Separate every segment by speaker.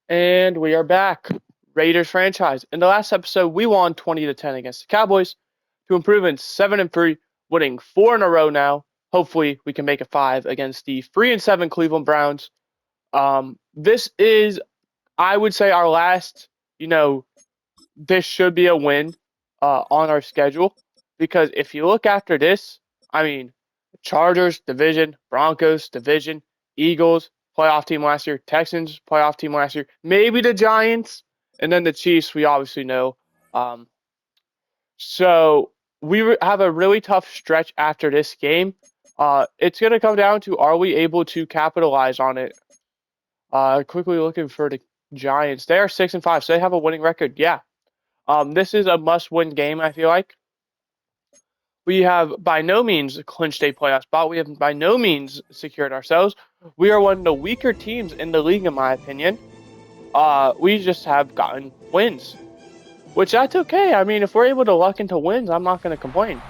Speaker 1: And we are back. Raiders franchise. In the last episode, we won 20-10 against the Cowboys to improve in 7-3, winning 4 in a row now. Hopefully, we can make it 5 against the 3-7 Cleveland Browns. This is, I would say, our last. This should be a win on our schedule because if you look after this, I mean, Chargers division, Broncos division, Eagles playoff team last year, Texans playoff team last year, maybe the Giants, and then the Chiefs. We obviously know. Um, so we have a really tough stretch after this game. It's going to come down to are we able to capitalize on it? Quickly looking for the Giants. They are 6-5, so they have a winning record. Yeah. This is a must-win game, I feel like. We have by no means clinched a playoff spot. We have by no means secured ourselves. We are one of the weaker teams in the league, in my opinion. We just have gotten wins, which that's okay. I mean, if we're able to luck into wins, I'm not going to complain.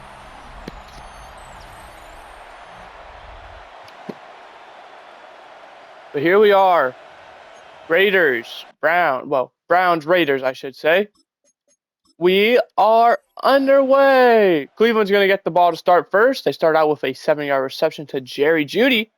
Speaker 1: But here we are, Browns, Raiders, I should say. We are underway. Cleveland's going to get the ball to start first. They start out with a 7-yard reception to Jerry Jeudy.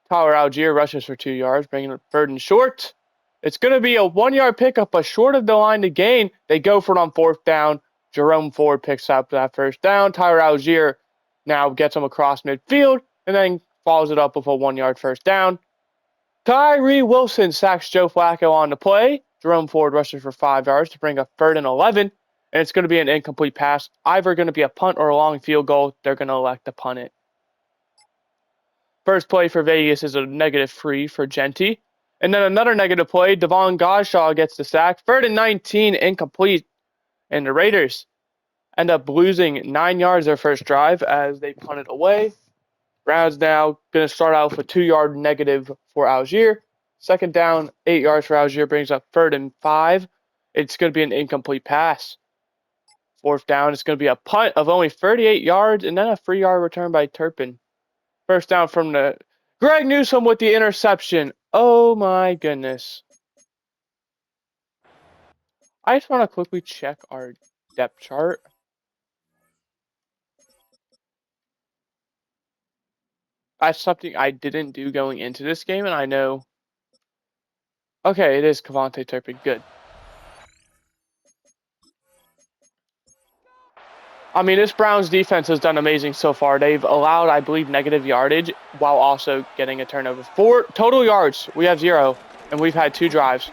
Speaker 1: Tyler Algier rushes for 2 yards, bringing it third and short. It's going to be a 1-yard pickup, but short of the line to gain. They go for it on fourth down. Jerome Ford picks up that first down. Tyler Algier now gets him across midfield and then follows it up with a 1-yard first down. Tyree Wilson sacks Joe Flacco on the play. Jerome Ford rushes for 5 yards to bring up third and 11, and it's going to be an incomplete pass. Either going to be a punt or a long field goal. They're going to elect to punt it. First play for Vegas is a -3 for Genty. And then another negative play, Devon Godshaw gets the sack. Third and 19, incomplete. And the Raiders end up losing 9 yards their first drive as they punt it away. Browns now going to start out with a 2-yard negative for Algier. Second down, 8 yards for Algier brings up third and 5. It's going to be an incomplete pass. Fourth down, it's going to be a punt of only 38 yards and then a 3-yard return by Turpin. First down from the Greg Newsome with the interception. Oh my goodness. I just want to quickly check our depth chart. That's something I didn't do going into this game, and I know. Okay, it is Cavante Turpin. Good. I mean, this Browns defense has done amazing so far. They've allowed, I believe, negative yardage while also getting a turnover. 4 total yards. We have 0, and we've had 2 drives.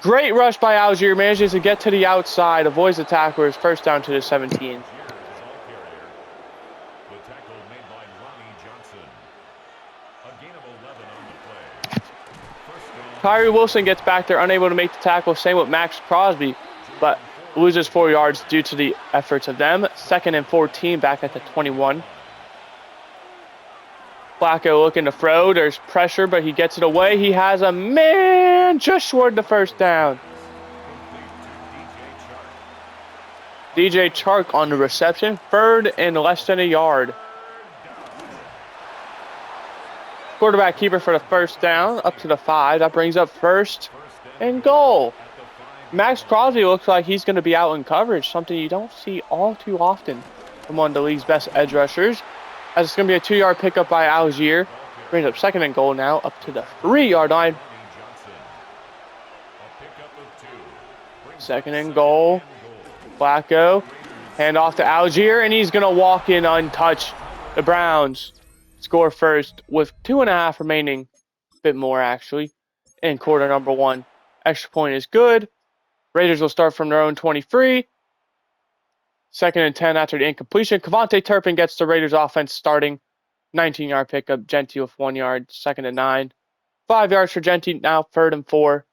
Speaker 1: Great rush by Algier. Manages to get to the outside, avoids the tacklers. First down to the 17. Tyree Wilson gets back there, unable to make the tackle. Same with Max Crosby, but loses 4 yards due to the efforts of them. Second and 14 back at the 21. Flacco looking to throw. There's pressure, but he gets it away. He has a man just short of the first down. DJ Chark on the reception. Third and less than a yard. Quarterback keeper for the first down, up to the 5. That brings up first and goal. Max Crosby looks like he's going to be out in coverage, something you don't see all too often from one of the league's best edge rushers. As it's going to be a 2-yard pickup by Algier. Brings up second and goal now, up to the 3-yard line. Second and goal. Flacco. Hand off to Algier, and he's going to walk in untouched. The Browns score first with 2.5 remaining, a bit more actually, in quarter number 1. Extra point is good. Raiders will start from their own 23. Second and 10 after the incompletion. Cavante Turpin gets the Raiders offense starting. 19-yard pickup. Genty with 1 yard. Second and 9. 5 yards for Genty. Now third and 4.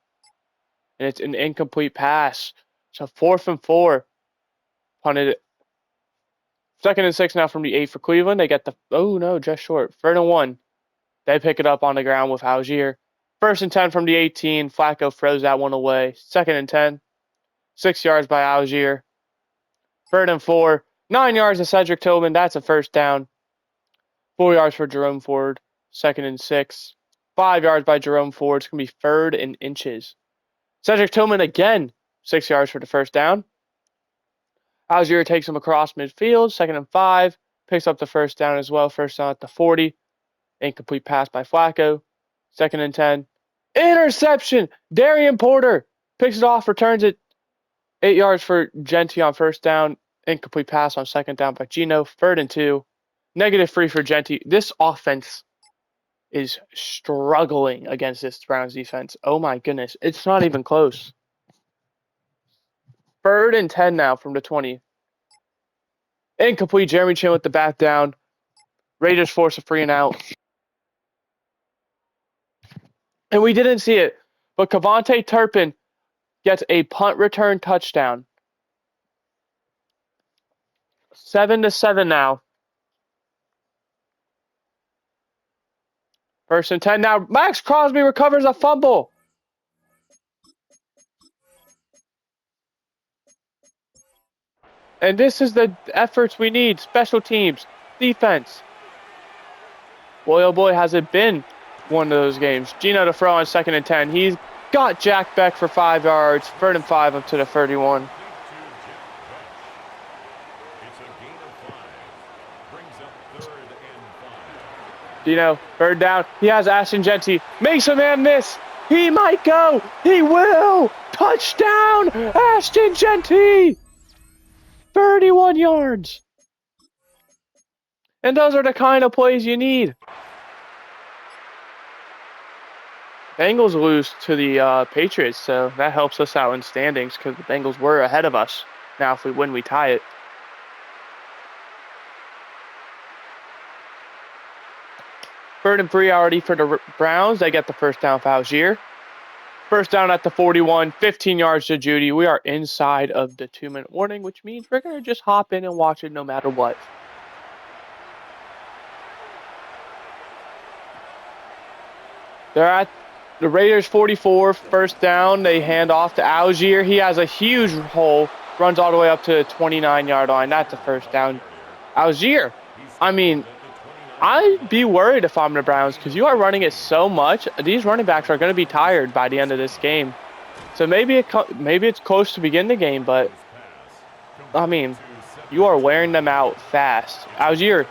Speaker 1: And it's an incomplete pass. So 4th and 4. Punted it. Second and 6 now from the 8 for Cleveland. They get the, oh no, just short. Third and 1. They pick it up on the ground with Algier. First and 10 from the 18. Flacco throws that one away. Second and 10. 6 yards by Algier. Third and 4. 9 yards to Cedric Tillman. That's a first down. 4 yards for Jerome Ford. Second and 6. 5 yards by Jerome Ford. It's going to be 3rd and inches. Cedric Tillman again, 6 yards for the first down. Algier takes him across midfield, 2nd and 5. Picks up the first down as well. First down at the 40. Incomplete pass by Flacco. 2nd and 10. Interception! Darian Porter picks it off, returns it. 8 yards for Genty on first down. Incomplete pass on 2nd down by Gino. 3rd and 2. -3 for Genty. This offense is struggling against this Browns defense. Oh my goodness. It's not even close. 3rd and 10 now from the 20. Incomplete. Jeremy Chin with the bat down. Raiders force a 3 and out. And we didn't see it, but Kavontae Turpin gets a punt return touchdown. 7-7 now. 1st and 10 now. Max Crosby recovers a fumble. And this is the efforts we need. Special teams, defense. Boy, oh boy, has it been one of those games. Gino to throw on 2nd and 10. He's got Jack Beck for 5 yards. 3rd and 5 up to the 31. Gino, 3rd down. He has Ashton Genty. Makes a man miss. He might go. He will. Touchdown, Ashton Genty. 31 yards. And those are the kind of plays you need. Bengals lose to the Patriots, so that helps us out in standings because the Bengals were ahead of us. Now, if we win, we tie it. Third and 3 already for the Browns. They get the first down for Algier. First down at the 41, 15 yards to Judy. We are inside of the 2-minute warning, which means we're going to just hop in and watch it no matter what. They're at the Raiders 44, first down. They hand off to Algier. He has a huge hole, runs all the way up to the 29-yard line. That's a first down. Algier, I mean, I'd be worried if I'm the Browns because you are running it so much. These running backs are going to be tired by the end of this game. So maybe it's close to begin the game, but, I mean, you are wearing them out fast. Algier,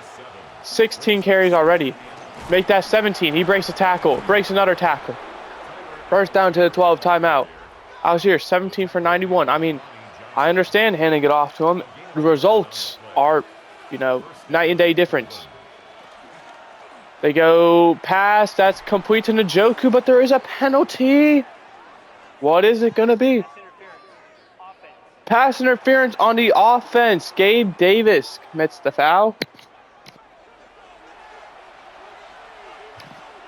Speaker 1: 16 carries already. Make that 17. He breaks a tackle. Breaks another tackle. First down to the 12, timeout. Algier, 17 for 91. I mean, I understand handing it off to him. The results are, night and day difference. They go pass. That's complete to Njoku, but there is a penalty. What is it going to be? Pass interference on the offense. Gabe Davis commits the foul.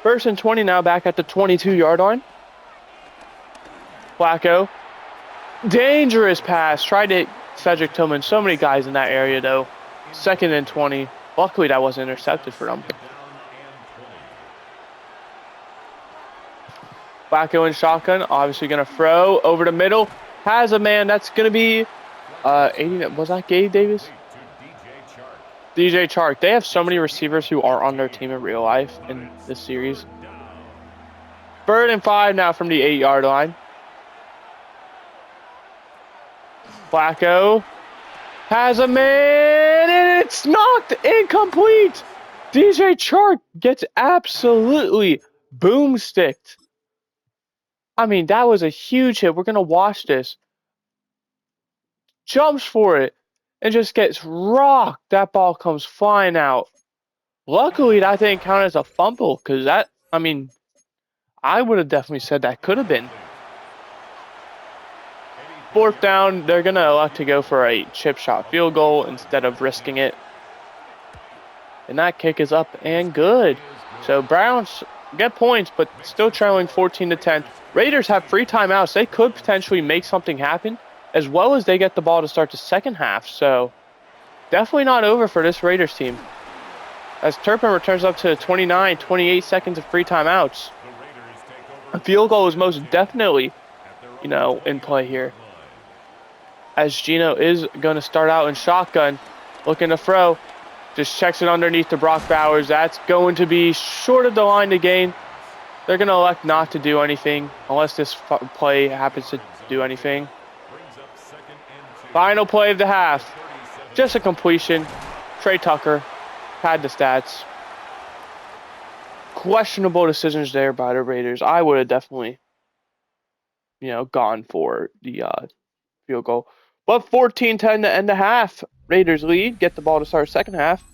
Speaker 1: 1st and 20 now, back at the 22-yard line. Flacco. Dangerous pass. Tried to hit Cedric Tillman. So many guys in that area, though. 2nd and 20. Luckily, that wasn't intercepted for them. Flacco in shotgun. Obviously going to throw over the middle. Has a man. That's going to be 80. Was that Gabe Davis? DJ Chark. They have so many receivers who are on their team in real life in this series. 3rd and 5 now from the 8-yard line. Flacco has a man, and it's knocked incomplete. DJ Chark gets absolutely boomsticked. I mean, that was a huge hit. We're going to watch this. Jumps for it and just gets rocked. That ball comes flying out. Luckily, that didn't count as a fumble because I would have definitely said that could have been. 4th down, they're going to elect to go for a chip shot field goal instead of risking it. And that kick is up and good. So Browns get points, but still trailing 14-10. Raiders have 3 timeouts. They could potentially make something happen, as well as they get the ball to start the second half. So definitely not over for this Raiders team. As Turpin returns up to 29, 28 seconds of 3 timeouts. A field goal is most definitely, in play here. As Gino is going to start out in shotgun, looking to throw. Just checks it underneath to Brock Bowers. That's going to be short of the line to gain. They're going to elect not to do anything unless this play happens to do anything. Final play of the half. Just a completion. Trey Tucker had the stats. Questionable decisions there by the Raiders. I would have definitely, gone for the field goal. But 14-10 to end the half. Raiders lead. Get the ball to start second half.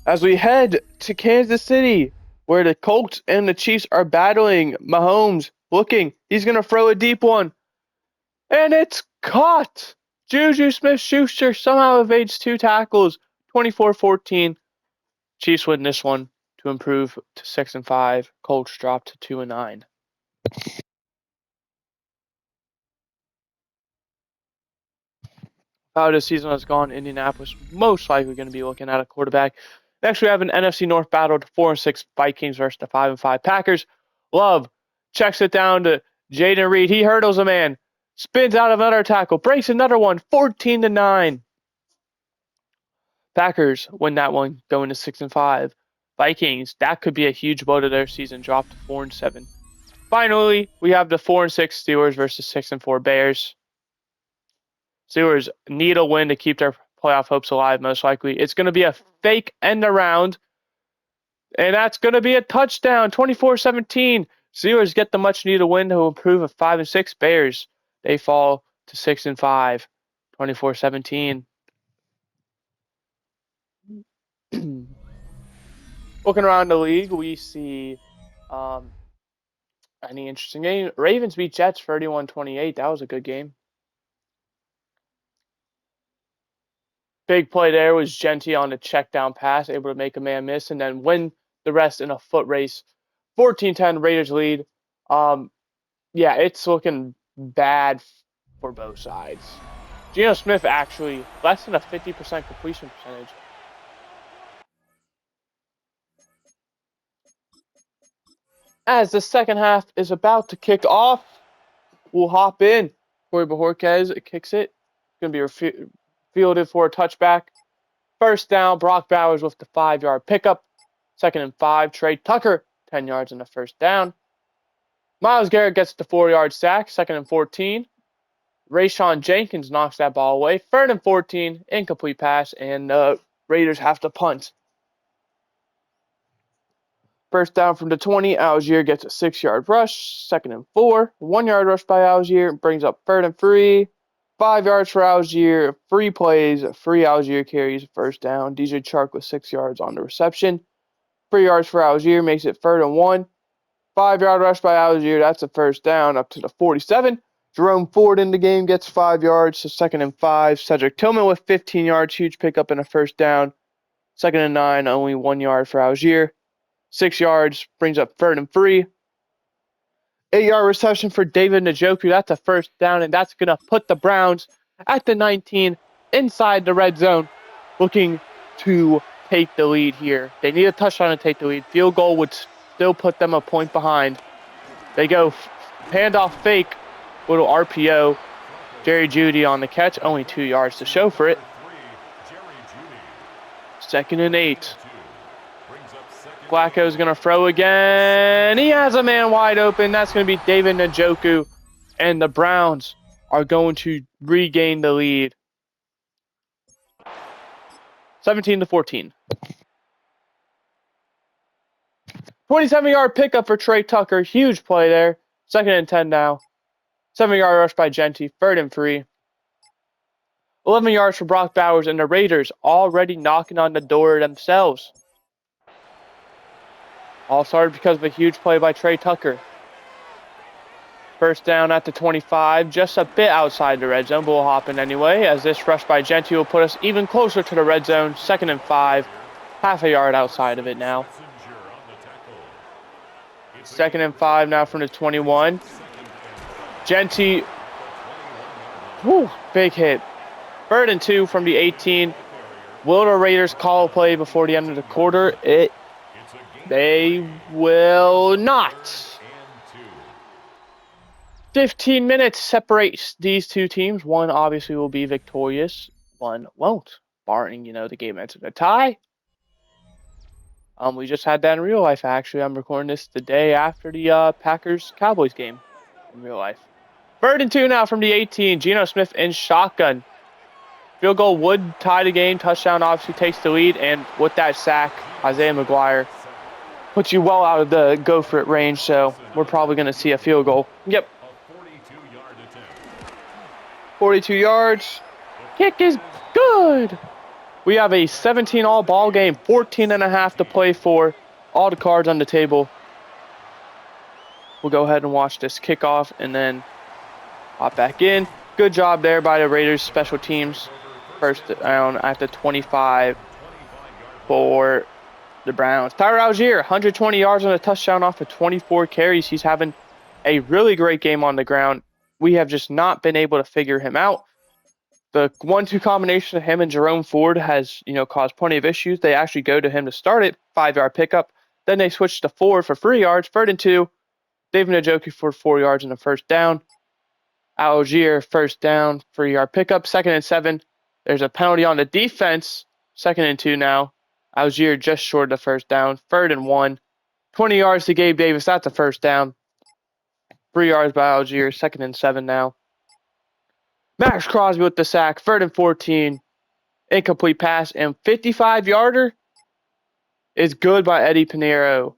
Speaker 1: As we head to Kansas City, where the Colts and the Chiefs are battling. Mahomes looking. He's going to throw a deep one. And it's caught. Juju Smith-Schuster somehow evades 2 tackles. 24-14. Chiefs win this one to improve to 6-5. Colts drop to 2-9. How this season has gone, Indianapolis most likely going to be looking at a quarterback. Next, we have an NFC North battle: the 4-6 Vikings versus the 5-5 Packers. Love checks it down to Jaden Reed. He hurdles a man, spins out of another tackle, breaks another one, 14-9. Packers win that one, going to 6-5. Vikings, that could be a huge blow to their season, dropped to 4-7. Finally, we have the 4-6 Steelers versus 6-4 Bears. Steelers need a win to keep their playoff hopes alive, most likely. It's going to be a fake end around, and that's going to be a touchdown, 24-17. Steelers get the much-needed win to improve a 5-6 Bears. They fall to 6-5, 24-17. Looking around the league, we see any interesting game. Ravens beat Jets 31-28. That was a good game. Big play there was Genty on the check down pass, able to make a man miss, and then win the rest in a foot race. 14-10 Raiders lead. Yeah, it's looking bad for both sides. Geno Smith actually less than a 50% completion percentage. As the second half is about to kick off, we'll hop in. Corey Bojorquez kicks it. Going to be fielded for a touchback. First down, Brock Bowers with the 5-yard pickup. 2nd and 5, Trey Tucker, 10 yards in the first down. Myles Garrett gets the 4-yard sack, 2nd and 14. Rayshawn Jenkins knocks that ball away. 3rd and 14, incomplete pass, and Raiders have to punt. First down from the 20, Algier gets a 6-yard rush. 2nd and 4, 1-yard rush by Algier, brings up 3rd and 3. 5 yards for Algier, 3 plays, 3 Algier carries, first down. DJ Chark with 6 yards on the reception. 3 yards for Algier makes it 3rd and 1. 5-yard rush by Algier, that's a first down up to the 47. Jerome Ford in the game gets 5 yards, so 2nd and 5. Cedric Tillman with 15 yards, huge pickup and a first down. 2nd and 9, only 1 yard for Algier. 6 yards, brings up 3rd and 3. 8-yard reception for David Njoku. That's a first down, and that's going to put the Browns at the 19 inside the red zone, looking to take the lead here. They need a touchdown to take the lead. Field goal would still put them a point behind. They go handoff fake, little RPO. Jerry Jeudy on the catch, only 2 yards to show for it. 2nd and 8. Flacco's going to throw again. He has a man wide open. That's going to be David Njoku. And the Browns are going to regain the lead. 17-14. 27-yard pickup for Trey Tucker. Huge play there. 2nd and 10 now. 7-yard rush by Genty. 3rd and 3. 11 yards for Brock Bowers, and the Raiders already knocking on the door themselves. All started because of a huge play by Trey Tucker. First down at the 25, just a bit outside the red zone, but we'll hop in anyway, as this rush by Genty will put us even closer to the red zone. 2nd and 5, half a yard outside of it now. 2nd and 5 now from the 21. Genty, big hit. 3rd and 2 from the 18. Will the Raiders call a play before the end of the quarter? They will not. 15 minutes separates these two teams. One obviously will be victorious, one won't. barring, the game ends in a tie. We just had that in real life, actually. I'm recording this the day after the Packers-Cowboys game in real life. 3rd and 2 now from the 18. Geno Smith in shotgun. Field goal would tie the game. Touchdown obviously takes the lead. And with that sack, Isaiah McGuire puts you well out of the go-for-it range. So we're probably going to see a field goal. Yep. 42 yards. Kick is good. We have a 17-all ball game, 14.5 to play for. All the cards on the table. We'll go ahead and watch this kickoff and then hop back in. Good job there by the Raiders special teams. First down at the 25 for the Browns. Tyler Algier, 120 yards and a touchdown off of 24 carries. He's having a really great game on the ground. We have just not been able to figure him out. The 1-2 combination of him and Jerome Ford has, caused plenty of issues. They actually go to him to start it, 5-yard pickup. Then they switch to Ford for 3 yards, 3rd and 2. David Njoku for 4 yards and a first down. Algier, first down, 3-yard pickup, 2nd and 7. There's a penalty on the defense, 2nd and 2 now. Algier just short of the first down, 3rd and 1. 20 yards to Gabe Davis, that's a first down. 3 yards by Algier, 2nd and 7 now. Max Crosby with the sack, 3rd and 14. Incomplete pass, and 55-yarder is good by Eddie Pinheiro.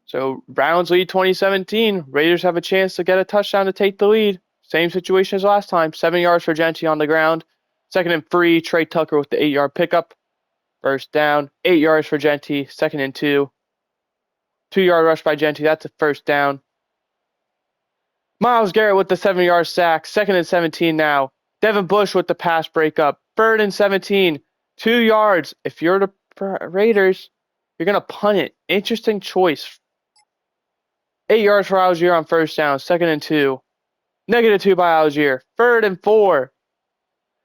Speaker 1: So Browns lead 2017. Raiders have a chance to get a touchdown to take the lead. Same situation as last time. 7 yards for Genty on the ground. 2nd and 3, Trey Tucker with the 8-yard pickup. First down, 8 yards for Genty, 2nd and 2. 2-yard rush by Genty, that's a first down. Myles Garrett with the 7-yard sack, 2nd and 17 now. Devin Bush with the pass breakup, 3rd and 17, 2 yards. If you're the Raiders, you're going to punt it. Interesting choice. 8 yards for Algier on first down, 2nd and 2. -2 by Algier, 3rd and 4.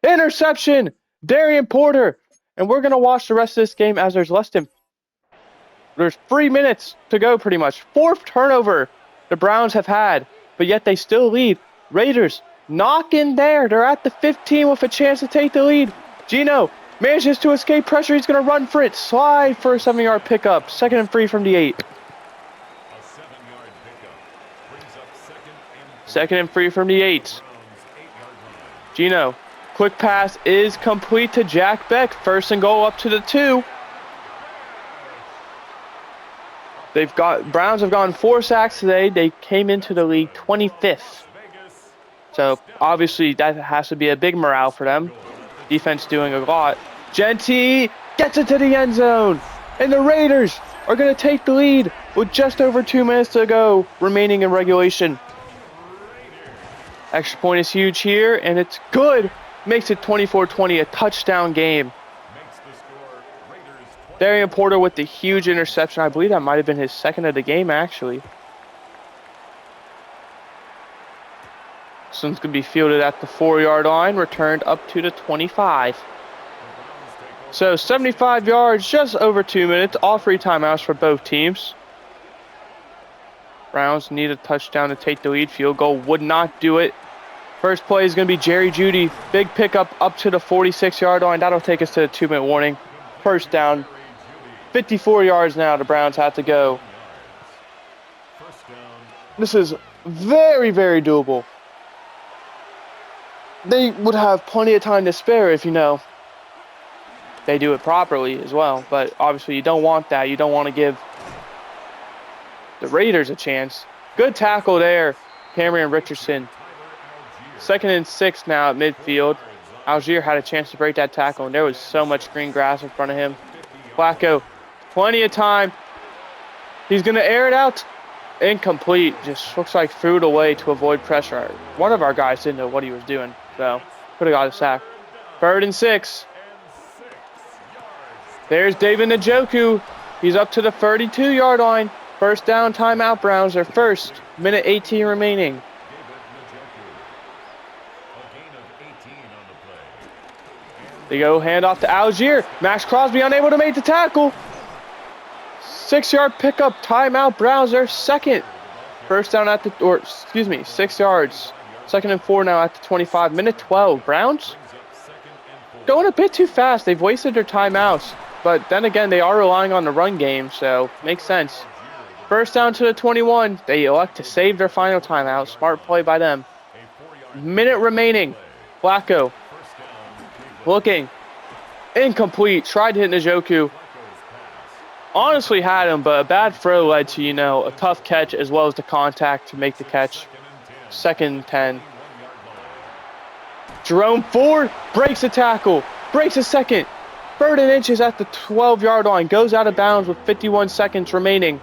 Speaker 1: Interception, Darian Porter. And we're going to watch the rest of this game as there's 3 minutes to go pretty much. 4th turnover the Browns have had. But yet they still lead. Raiders knock in there. They're at the 15 with a chance to take the lead. Geno manages to escape pressure. He's going to run for it. Slide for a 7-yard pickup. 2nd and 3 from the 8. 2nd and 3 from the 8. Geno. Quick pass is complete to Jack Beck. 1st and goal up to the 2. Browns have gone 4 sacks today. They came into the league 25th. So obviously that has to be a big morale for them. Defense doing a lot. Genty gets it to the end zone. And the Raiders are going to take the lead with just over 2 minutes to go remaining in regulation. Extra point is huge here, and it's good. Makes it 24-20, a touchdown game. Darian Porter with the huge interception. I believe that might have been his 2nd of the game, actually. This one's going to be fielded at the 4-yard line, returned up to the 25. So 75 yards, just over 2 minutes. All 3 timeouts for both teams. Browns need a touchdown to take the lead. Field goal would not do it. First play is going to be Jerry Jeudy. Big pickup up to the 46-yard line. That'll take us to the 2-minute warning. First down. 54 yards now the Browns have to go. This is very, very doable. They would have plenty of time to spare if, they do it properly as well. But obviously you don't want that. You don't want to give the Raiders a chance. Good tackle there, Cameron Richardson. 2nd and 6 now at midfield. Algier had a chance to break that tackle, and there was so much green grass in front of him. Flacco, plenty of time. He's going to air it out. Incomplete. Just looks like threw it away to avoid pressure. One of our guys didn't know what he was doing, so could have got a sack. 3rd and 6. There's David Njoku. He's up to the 32-yard line. First down, timeout, Browns. Their first. 1:18 remaining. They go handoff to Algier. Max Crosby unable to make the tackle. 6-yard pickup, timeout, Browns. Their 2nd. First down at the, 6 yards. 2nd and 4 now at the 25. 1:12. Browns going a bit too fast. They've wasted their timeouts. But then again, they are relying on the run game, so makes sense. First down to the 21. They elect to save their final timeout. Smart play by them. Minute remaining. Flacco looking. Incomplete. Tried to hit Njoku. Honestly had him, but a bad throw led to, a tough catch as well as the contact to make the catch. 2nd and 10. Jerome Ford breaks a tackle. Breaks a second. 3rd and inches at the 12-yard line. Goes out of bounds with 51 seconds remaining.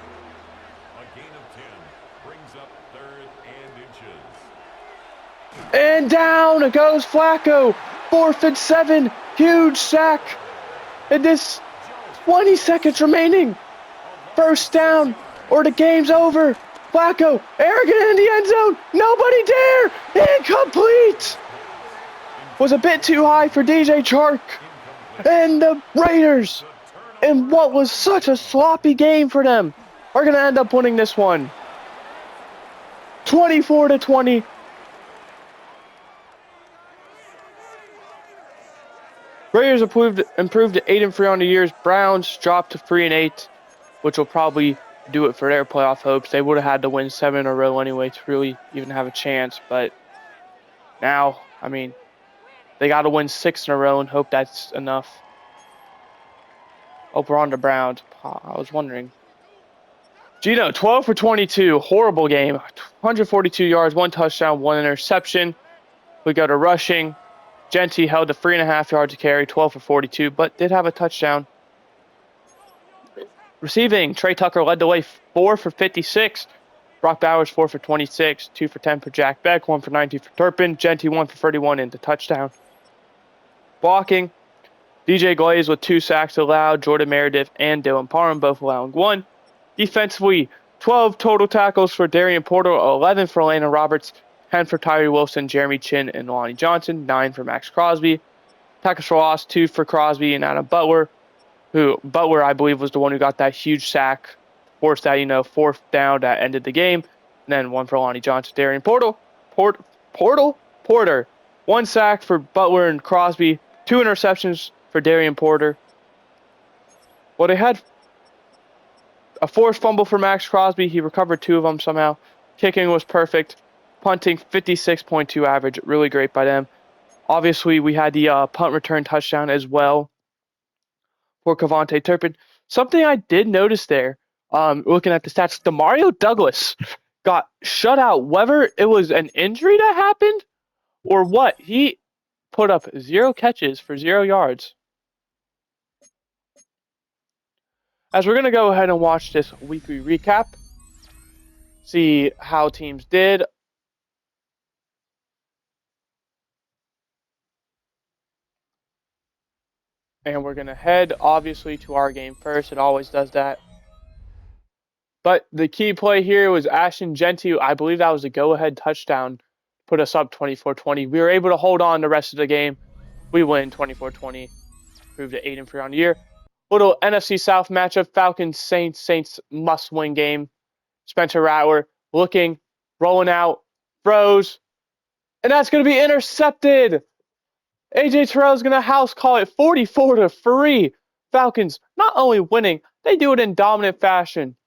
Speaker 1: And down goes Flacco. 4th and 7. Huge sack. And this 20 seconds remaining. First down or the game's over. Flacco, arrogant in the end zone. Nobody dare. Incomplete. Was a bit too high for DJ Chark. And the Raiders, in what was such a sloppy game for them, are going to end up winning this one. 24-20. Raiders improved to 8-3 on the years. Browns dropped to 3-8, which will probably do it for their playoff hopes. They would have had to win 7 in a row anyway to really even have a chance. But now, they got to win 6 in a row and hope that's enough. Oh, we're on the Browns. I was wondering. Gino, 12 for 22. Horrible game. 142 yards, 1 touchdown, 1 interception. We go to rushing. Genty held to 3.5 yards to carry, 12 for 42, but did have a touchdown. Receiving, Trey Tucker led the way, 4 for 56. Brock Bowers, 4 for 26, 2 for 10 for Jack Beck, 1 for 19 for Turpin. Genty, 1 for 31 into touchdown. Blocking, DJ Glaze with 2 sacks allowed. Jordan Meredith and Dylan Parham both allowing 1. Defensively, 12 total tackles for Darian Porter, 11 for Landon Roberts, 10 for Tyree Wilson, Jeremy Chin, and Lonnie Johnson, 9 for Max Crosby. Tackles for loss, 2 for Crosby and Adam Butler, Butler, I believe, was the one who got that huge sack, forced that, 4th down that ended the game. And then 1 for Lonnie Johnson. Darian Porter. 1 sack for Butler and Crosby, 2 interceptions for Darian Porter. Well, they had a forced fumble for Max Crosby. He recovered 2 of them somehow. Kicking was perfect. Punting, 56.2 average. Really great by them. Obviously, we had the punt return touchdown as well for Cavante Turpin. Something I did notice there, looking at the stats, Demario Douglas got shut out. Whether it was an injury that happened or what, he put up 0 catches for 0 yards. As we're going to go ahead and watch this weekly recap, see how teams did. And we're going to head, obviously, to our game first. It always does that. But the key play here was Ashton Genty. I believe that was a go-ahead touchdown. Put us up 24-20. We were able to hold on the rest of the game. We win 24-20. Proved to 8-3 on the year. Little NFC South matchup. Falcons-Saints. Saints must-win game. Spencer Rattler looking, rolling out, throws. And that's going to be intercepted. AJ Terrell's going to house call it 44-3. Falcons not only winning, they do it in dominant fashion.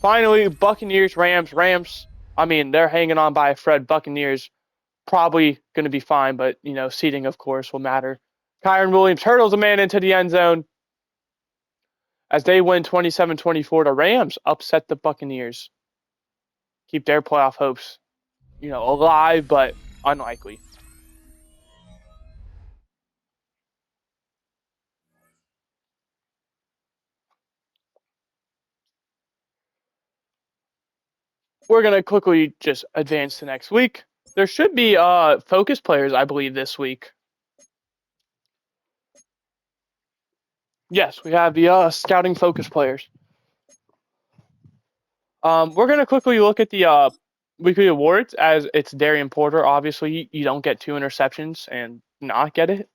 Speaker 1: Finally, Buccaneers, Rams. They're hanging on by a thread. Buccaneers probably going to be fine, but, seeding, of course, will matter. Kyron Williams hurdles a man into the end zone as they win 27-24. The Rams upset the Buccaneers. Keep their playoff hopes, alive, but unlikely. We're going to quickly just advance to next week. There should be focus players, I believe, this week. Yes, we have the scouting focus players. We're going to quickly look at the weekly awards as it's Darian Porter. Obviously, you don't get 2 interceptions and not get it.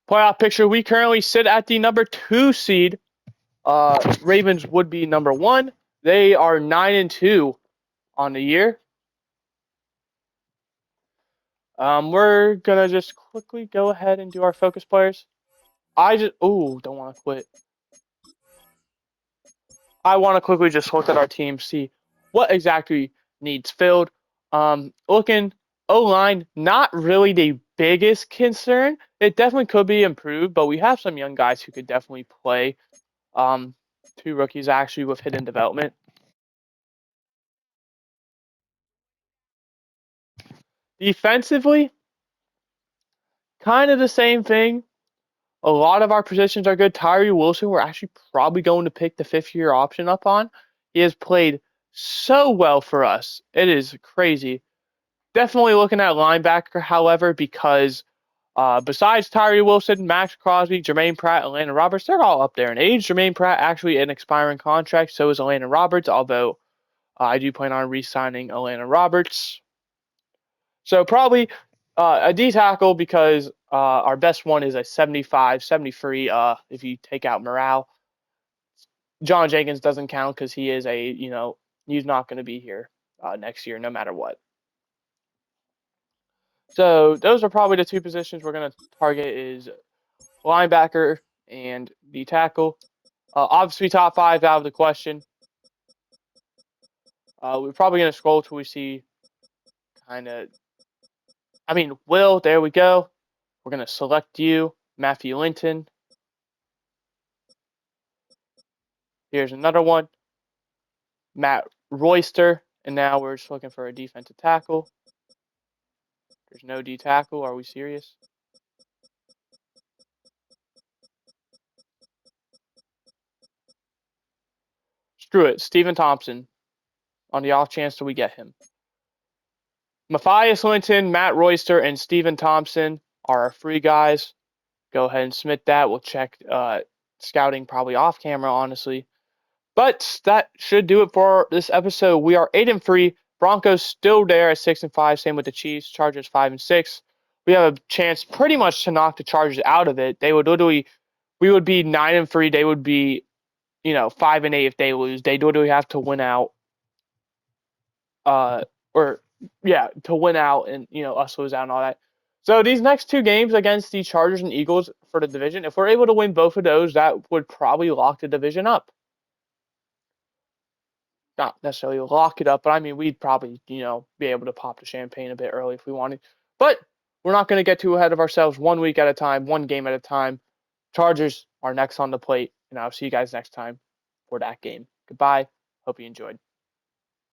Speaker 1: Playoff picture, we currently sit at the number 2 seed. Ravens would be number 1. They are 9-2 on the year. We're gonna just quickly go ahead and do our focus players. Don't want to quit. I want to quickly just look at our team, see what exactly needs filled. Looking O-line, not really the biggest concern. It definitely could be improved, but we have some young guys who could definitely play. Um, two rookies actually with hidden development. Defensively, kind of the same thing. A lot of our positions are good. Tyree Wilson, we're actually probably going to pick the fifth-year option up on. He has played so well for us. It is crazy. Definitely looking at linebacker, however, because besides Tyree Wilson, Max Crosby, Jermaine Pratt, and Landon Roberts, they're all up there in age. Jermaine Pratt actually an expiring contract, so is Landon Roberts, although I do plan on re-signing Landon Roberts. So probably a D tackle because our best one is a 75, 73 if you take out Morale. John Jenkins doesn't count because he is he's not going to be here next year no matter what. So those are probably the two positions we're going to target is linebacker and D tackle. Obviously top five out of the question. We're probably going to scroll till we see Will, there we go. We're going to select you, Matthew Linton. Here's another one, Matt Royster. And now we're just looking for a defensive tackle. There's no D tackle. Are we serious? Screw it. Stephen Thompson on the off chance that we get him. Matthias Linton, Matt Royster, and Stephen Thompson are our free guys. Go ahead and submit that. We'll check scouting probably off camera, honestly. But that should do it for this episode. We are 8-3. Broncos still there at 6-5. Same with the Chiefs. Chargers 5-6. We have a chance pretty much to knock the Chargers out of it. We would be 9-3. They would be, 5-8 if they lose. They literally have to win out. To win out and us lose out and all that. So these next two games against the Chargers and Eagles for the division, if we're able to win both of those, that would probably lock the division up. Not necessarily lock it up, but we'd probably, be able to pop the champagne a bit early if we wanted. But we're not going to get too ahead of ourselves. 1 week at a time, one game at a time. Chargers are next on the plate, and I'll see you guys next time for that game. Goodbye. Hope you enjoyed.